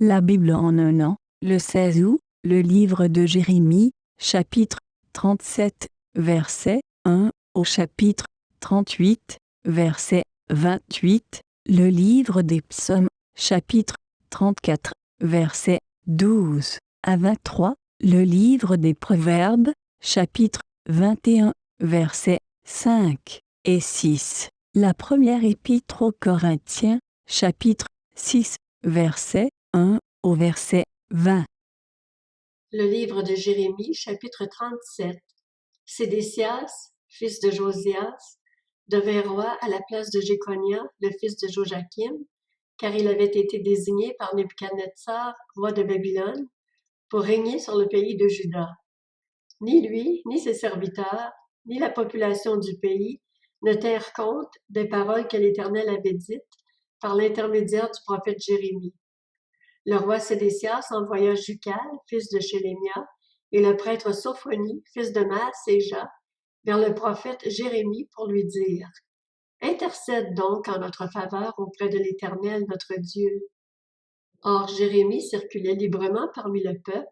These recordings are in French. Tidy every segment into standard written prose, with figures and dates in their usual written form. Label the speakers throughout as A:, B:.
A: La Bible en un an, le 16 août, le livre de Jérémie, chapitre 37, verset 1 au chapitre 38, verset 28, le livre des psaumes, chapitre 34, verset 12 à 23, le livre des proverbes, chapitre 21, versets 5 et 6, la première épître aux Corinthiens, chapitre 6, verset 1 au verset 20.
B: Le livre de Jérémie, chapitre 37. Sédécias, fils de Josias, devint roi à la place de Jéconia, le fils de Joachim, car il avait été désigné par Nebuchadnezzar, roi de Babylone, pour régner sur le pays de Juda. Ni lui, ni ses serviteurs, ni la population du pays ne tinrent compte des paroles que l'Éternel avait dites par l'intermédiaire du prophète Jérémie. Le roi Sédécias envoya Jucal, fils de Chélémia, et le prêtre Sophonie, fils de Maaséja, vers le prophète Jérémie pour lui dire: « Intercède donc en notre faveur auprès de l'Éternel notre Dieu. » Or Jérémie circulait librement parmi le peuple.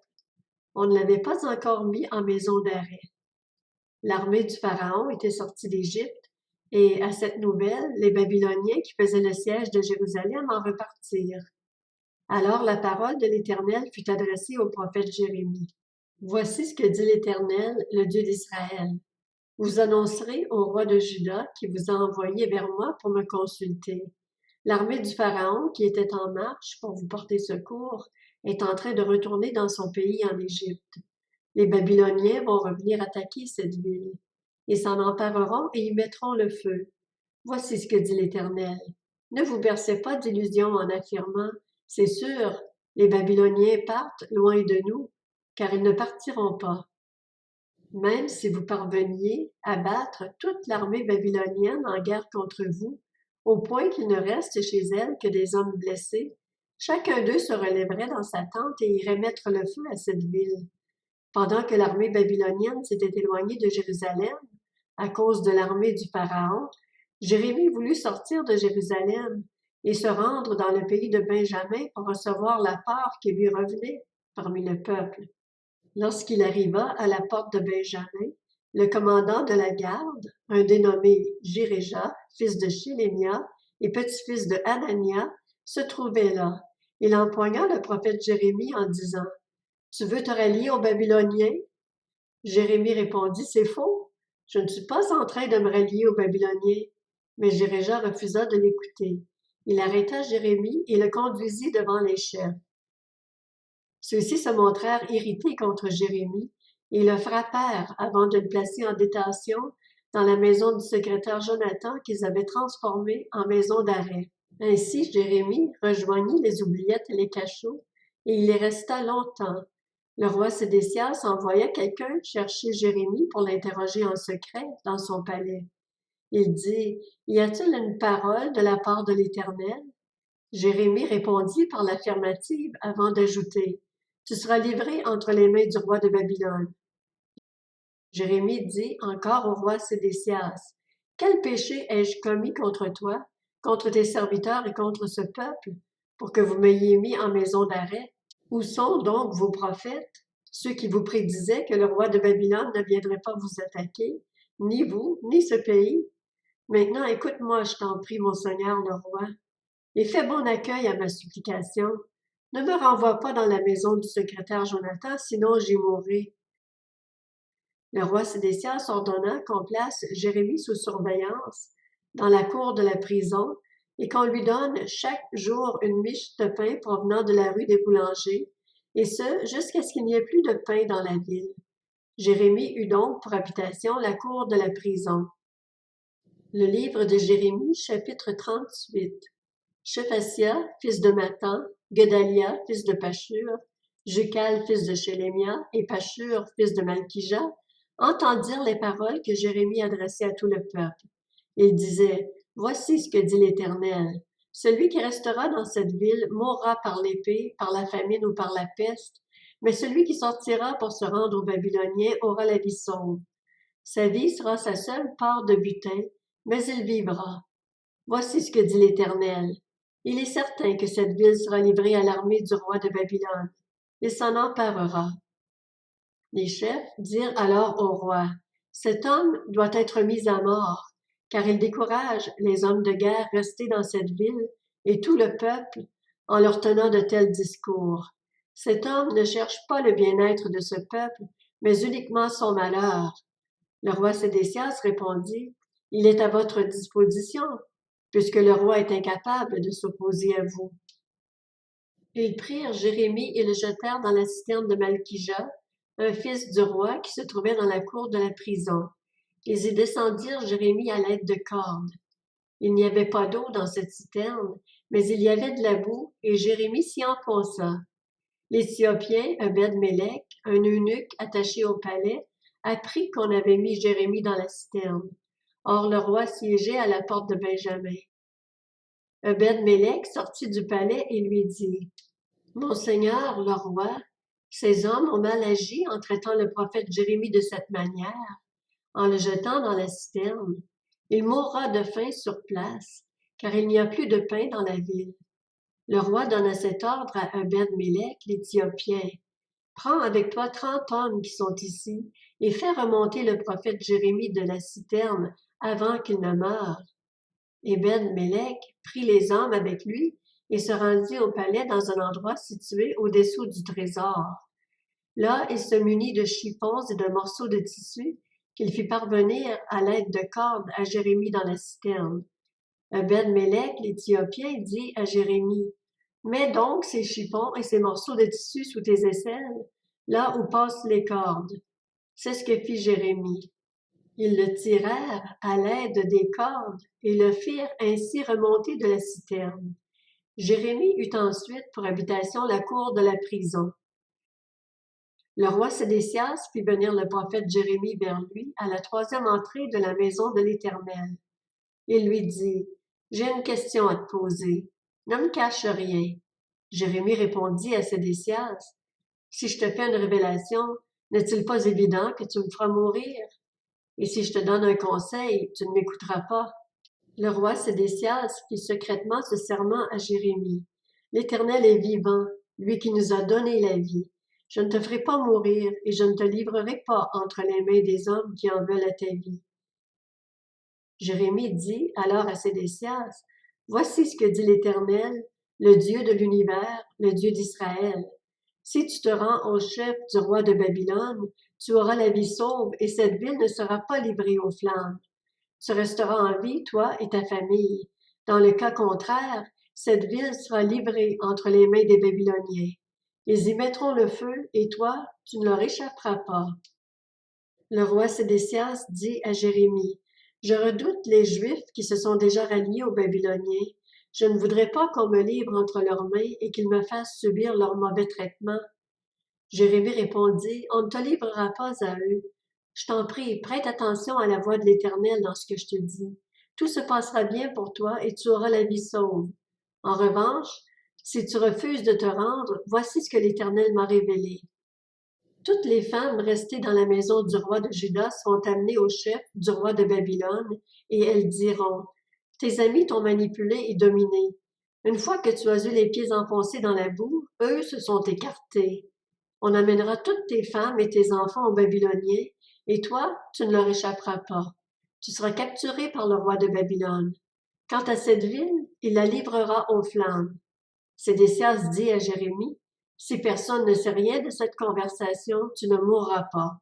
B: On ne l'avait pas encore mis en maison d'arrêt. L'armée du Pharaon était sortie d'Égypte, et à cette nouvelle, les Babyloniens qui faisaient le siège de Jérusalem en repartirent. Alors la parole de l'Éternel fut adressée au prophète Jérémie. « Voici ce que dit l'Éternel, le Dieu d'Israël. Vous annoncerez au roi de Juda qui vous a envoyé vers moi pour me consulter. L'armée du Pharaon, qui était en marche pour vous porter secours, est en train de retourner dans son pays en Égypte. Les Babyloniens vont revenir attaquer cette ville. Ils s'en empareront et y mettront le feu. Voici ce que dit l'Éternel. Ne vous bercez pas d'illusions en affirmant: c'est sûr, les Babyloniens partent loin de nous, car ils ne partiront pas. Même si vous parveniez à battre toute l'armée babylonienne en guerre contre vous, au point qu'il ne reste chez elle que des hommes blessés, chacun d'eux se relèverait dans sa tente et irait mettre le feu à cette ville. Pendant que l'armée babylonienne s'était éloignée de Jérusalem, à cause de l'armée du Pharaon, Jérémie voulut sortir de Jérusalem et se rendre dans le pays de Benjamin pour recevoir la part qui lui revenait parmi le peuple. Lorsqu'il arriva à la porte de Benjamin, le commandant de la garde, un dénommé Jiréja, fils de Chélémia et petit-fils de Hanania, se trouvait là. Il empoigna le prophète Jérémie en disant: « Tu veux te rallier aux Babyloniens? » Jérémie répondit: « C'est faux. Je ne suis pas en train de me rallier aux Babyloniens. » Mais Jiréja refusa de l'écouter. Il arrêta Jérémie et le conduisit devant les chefs. Ceux-ci se montrèrent irrités contre Jérémie et le frappèrent avant de le placer en détention dans la maison du secrétaire Jonathan qu'ils avaient transformée en maison d'arrêt. Ainsi Jérémie rejoignit les oubliettes et les cachots, et il y resta longtemps. Le roi Sédécias envoya quelqu'un chercher Jérémie pour l'interroger en secret dans son palais. Il dit: « Y a-t-il une parole de la part de l'Éternel? » Jérémie répondit par l'affirmative avant d'ajouter: « Tu seras livré entre les mains du roi de Babylone. » Jérémie dit encore au roi Sédécias: « Quel péché ai-je commis contre toi, contre tes serviteurs et contre ce peuple, pour que vous m'ayez mis en maison d'arrêt? Où sont donc vos prophètes, ceux qui vous prédisaient que le roi de Babylone ne viendrait pas vous attaquer, ni vous, ni ce pays? Maintenant écoute-moi, je t'en prie, mon seigneur le roi, et fais bon accueil à ma supplication. Ne me renvoie pas dans la maison du secrétaire Jonathan, sinon j'y mourrai. » Le roi Sédécias ordonna qu'on place Jérémie sous surveillance dans la cour de la prison et qu'on lui donne chaque jour une miche de pain provenant de la rue des boulangers, et ce, jusqu'à ce qu'il n'y ait plus de pain dans la ville. Jérémie eut donc pour habitation la cour de la prison. Le livre de Jérémie, chapitre 38. Shephasia, fils de Mathan, Gedalia, fils de Pashur, Jucal, fils de Chélémia, et Pashur, fils de Malkija, entendirent les paroles que Jérémie adressait à tout le peuple. Il disait: « Voici ce que dit l'Éternel. Celui qui restera dans cette ville mourra par l'épée, par la famine ou par la peste, mais celui qui sortira pour se rendre aux Babyloniens aura la vie sauve. Sa vie sera sa seule part de butin, mais il vivra. Voici ce que dit l'Éternel. Il est certain que cette ville sera livrée à l'armée du roi de Babylone. Il s'en emparera. Les chefs dirent alors au roi, « Cet homme doit être mis à mort, car il décourage les hommes de guerre restés dans cette ville et tout le peuple en leur tenant de tels discours. Cet homme ne cherche pas le bien-être de ce peuple, mais uniquement son malheur. » Le roi Sédécias répondit, « Il est à votre disposition, puisque le roi est incapable de s'opposer à vous. » Ils prirent Jérémie et le jetèrent dans la citerne de Malkija, un fils du roi qui se trouvait dans la cour de la prison. Ils y descendirent Jérémie à l'aide de cordes. Il n'y avait pas d'eau dans cette citerne, mais il y avait de la boue, et Jérémie s'y enfonça. L'Éthiopien, Obed-Mélec, un eunuque attaché au palais, apprit qu'on avait mis Jérémie dans la citerne. Or le roi siégeait à la porte de Benjamin. Obed-Mélec sortit du palais et lui dit, « Monseigneur le roi, ces hommes ont mal agi en traitant le prophète Jérémie de cette manière, en le jetant dans la citerne. Il mourra de faim sur place, car il n'y a plus de pain dans la ville. » Le roi donna cet ordre à Obed-Mélec, l'Éthiopien. « Prends avec toi 30 hommes qui sont ici et fais remonter le prophète Jérémie de la citerne avant qu'il ne meure. » Obed-Mélec prit les hommes avec lui et se rendit au palais dans un endroit situé au-dessous du trésor. Là, il se munit de chiffons et de morceaux de tissu qu'il fit parvenir à l'aide de cordes à Jérémie dans la citerne. Obed-Mélec, l'Éthiopien, dit à Jérémie, « Mets donc ces chiffons et ces morceaux de tissu sous tes aisselles, là où passent les cordes. » C'est ce que fit Jérémie. Ils le tirèrent à l'aide des cordes et le firent ainsi remonter de la citerne. Jérémie eut ensuite pour habitation la cour de la prison. Le roi Sédécias fit venir le prophète Jérémie vers lui à la 3e entrée de la maison de l'Éternel. Il lui dit, « J'ai une question à te poser. Ne me cache rien. » Jérémie répondit à Sédécias, « Si je te fais une révélation, n'est-il pas évident que tu me feras mourir? Et si je te donne un conseil, tu ne m'écouteras pas. » Le roi Sédécias fit secrètement ce serment à Jérémie. « L'Éternel est vivant, lui qui nous a donné la vie. Je ne te ferai pas mourir et je ne te livrerai pas entre les mains des hommes qui en veulent à ta vie. » Jérémie dit alors à Sédécias, « Voici ce que dit l'Éternel, le Dieu de l'univers, le Dieu d'Israël. Si tu te rends au chef du roi de Babylone, tu auras la vie sauve et cette ville ne sera pas livrée aux flammes. Tu resteras en vie, toi et ta famille. Dans le cas contraire, cette ville sera livrée entre les mains des Babyloniens. Ils y mettront le feu et toi, tu ne leur échapperas pas. » Le roi Sédécias dit à Jérémie, « Je redoute les Juifs qui se sont déjà ralliés aux Babyloniens. Je ne voudrais pas qu'on me livre entre leurs mains et qu'ils me fassent subir leur mauvais traitement. » Jérémie répondit, « On ne te livrera pas à eux. Je t'en prie, prête attention à la voix de l'Éternel dans ce que je te dis. Tout se passera bien pour toi et tu auras la vie sauve. En revanche, si tu refuses de te rendre, voici ce que l'Éternel m'a révélé. Toutes les femmes restées dans la maison du roi de Juda seront amenées au chef du roi de Babylone, et elles diront, « Tes amis t'ont manipulé et dominé. Une fois que tu as eu les pieds enfoncés dans la boue, eux se sont écartés. On amènera toutes tes femmes et tes enfants aux Babyloniens, et toi, tu ne leur échapperas pas. Tu seras capturé par le roi de Babylone. Quant à cette ville, il la livrera aux flammes. » Sédécias dit à Jérémie, « Si personne ne sait rien de cette conversation, tu ne mourras pas.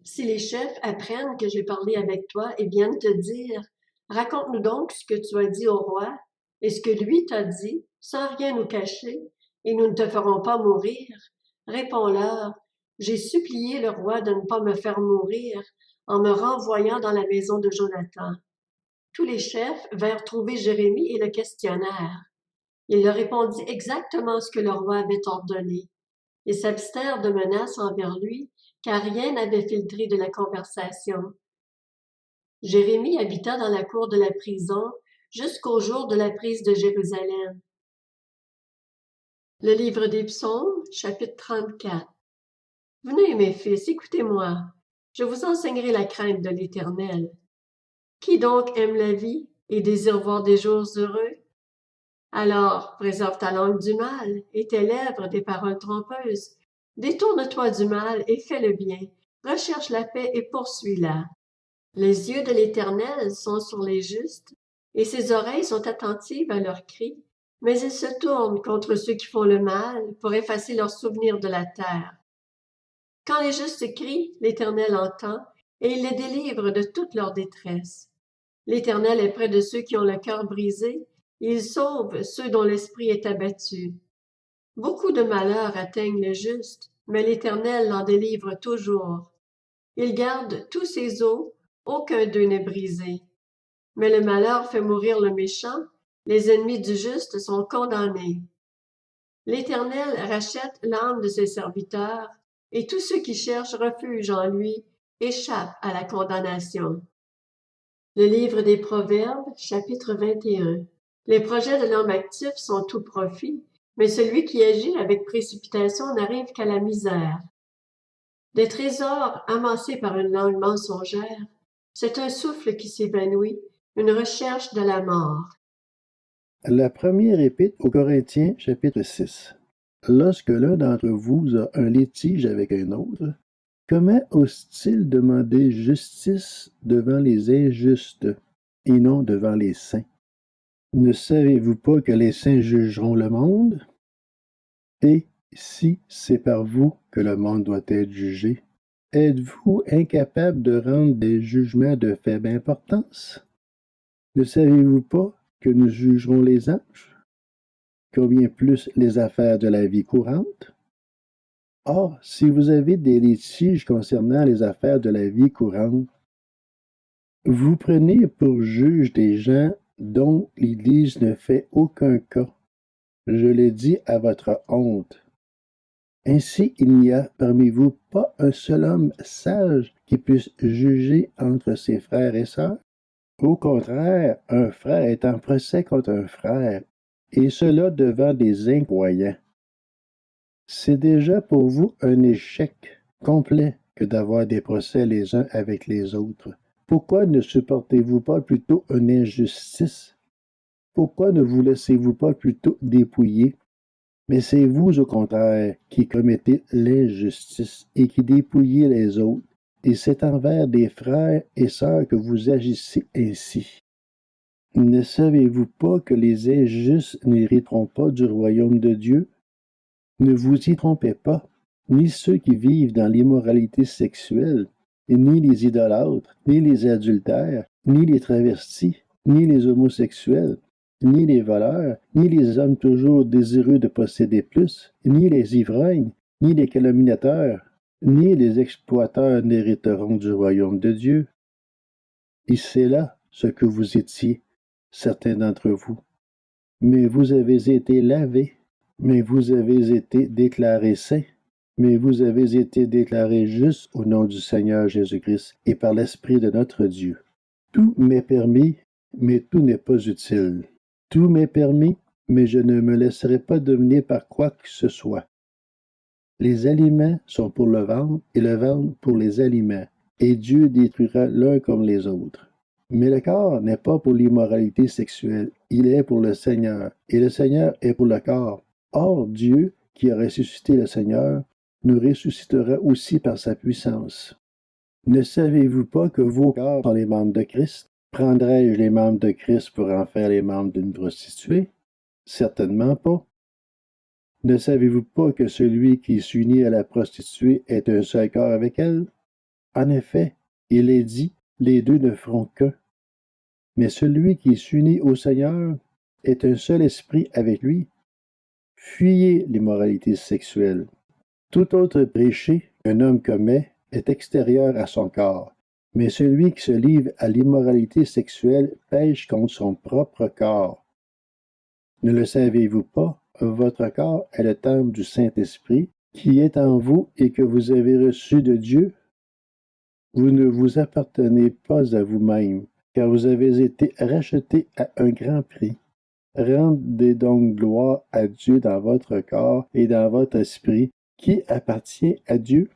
B: Si les chefs apprennent que j'ai parlé avec toi et viennent te dire, raconte-nous donc ce que tu as dit au roi et ce que lui t'a dit, sans rien nous cacher, et nous ne te ferons pas mourir. Réponds-leur, j'ai supplié le roi de ne pas me faire mourir en me renvoyant dans la maison de Jonathan. » Tous les chefs vinrent trouver Jérémie et le questionnèrent. Il leur répondit exactement ce que le roi avait ordonné. Ils s'abstèrent de menaces envers lui, car rien n'avait filtré de la conversation. Jérémie habita dans la cour de la prison jusqu'au jour de la prise de Jérusalem. Le livre des Psaumes, chapitre 34. Venez, mes fils, écoutez-moi. Je vous enseignerai la crainte de l'Éternel. Qui donc aime la vie et désire voir des jours heureux? Alors, préserve ta langue du mal et tes lèvres des paroles trompeuses. Détourne-toi du mal et fais le bien. Recherche la paix et poursuis-la. Les yeux de l'Éternel sont sur les justes, et ses oreilles sont attentives à leurs cris, mais il se tourne contre ceux qui font le mal pour effacer leurs souvenirs de la terre. Quand les justes crient, l'Éternel entend, et il les délivre de toute leur détresse. L'Éternel est près de ceux qui ont le cœur brisé, et il sauve ceux dont l'esprit est abattu. Beaucoup de malheurs atteignent le juste, mais l'Éternel l'en délivre toujours. Il garde tous ses os, aucun d'eux n'est brisé. Mais le malheur fait mourir le méchant, les ennemis du juste sont condamnés. L'Éternel rachète l'âme de ses serviteurs, et tous ceux qui cherchent refuge en lui échappent à la condamnation. Le livre des Proverbes, chapitre 21. Les projets de l'homme actif sont tout profit, mais celui qui agit avec précipitation n'arrive qu'à la misère. Des trésors amassés par une langue mensongère, c'est un souffle qui s'évanouit, une recherche de la mort.
C: La première épître aux Corinthiens, chapitre 6. Lorsque l'un d'entre vous a un litige avec un autre, comment ose-t-il demander justice devant les injustes et non devant les saints? Ne savez-vous pas que les saints jugeront le monde? Et si c'est par vous que le monde doit être jugé, êtes-vous incapable de rendre des jugements de faible importance? Ne savez-vous pas que nous jugerons les anges? Combien plus les affaires de la vie courante? Or, si vous avez des litiges concernant les affaires de la vie courante, vous prenez pour juge des gens dont l'Église ne fait aucun cas. Je le dis à votre honte. Ainsi, il n'y a parmi vous pas un seul homme sage qui puisse juger entre ses frères et sœurs. Au contraire, un frère est en procès contre un frère, et cela devant des incroyants. C'est déjà pour vous un échec complet que d'avoir des procès les uns avec les autres. Pourquoi ne supportez-vous pas plutôt une injustice? Pourquoi ne vous laissez-vous pas plutôt dépouiller? Mais c'est vous, au contraire, qui commettez l'injustice et qui dépouillez les autres. Et c'est envers des frères et sœurs que vous agissez ainsi. Ne savez-vous pas que les injustes n'hériteront pas du royaume de Dieu? Ne vous y trompez pas, ni ceux qui vivent dans l'immoralité sexuelle, ni les idolâtres, ni les adultères, ni les travestis, ni les homosexuels, ni les voleurs, ni les hommes toujours désireux de posséder plus, ni les ivrognes, ni les calomniateurs, ni les exploiteurs n'hériteront du royaume de Dieu. Et c'est là ce que vous étiez, certains d'entre vous. Mais vous avez été lavés, mais vous avez été déclarés saints, mais vous avez été déclarés justes au nom du Seigneur Jésus-Christ et par l'Esprit de notre Dieu. Tout m'est permis, mais tout n'est pas utile. Tout m'est permis, mais je ne me laisserai pas dominer par quoi que ce soit. Les aliments sont pour le ventre et le ventre pour les aliments, et Dieu détruira l'un comme les autres. Mais le corps n'est pas pour l'immoralité sexuelle, il est pour le Seigneur, et le Seigneur est pour le corps. Or, Dieu, qui a ressuscité le Seigneur, nous ressuscitera aussi par sa puissance. Ne savez-vous pas que vos corps sont les membres de Christ? Prendrais-je les membres de Christ pour en faire les membres d'une prostituée? Certainement pas. Ne savez-vous pas que celui qui s'unit à la prostituée est un seul corps avec elle? En effet, il est dit, les deux ne feront qu'un. Mais celui qui s'unit au Seigneur est un seul esprit avec lui. Fuyez l'immoralité sexuelle. Tout autre péché qu'un homme commet est extérieur à son corps, mais celui qui se livre à l'immoralité sexuelle pêche contre son propre corps. Ne le savez-vous pas? Votre corps est le temple du Saint-Esprit qui est en vous et que vous avez reçu de Dieu. Vous ne vous appartenez pas à vous-même, car vous avez été rachetés à un grand prix. Rendez donc gloire à Dieu dans votre corps et dans votre esprit, qui appartient à Dieu.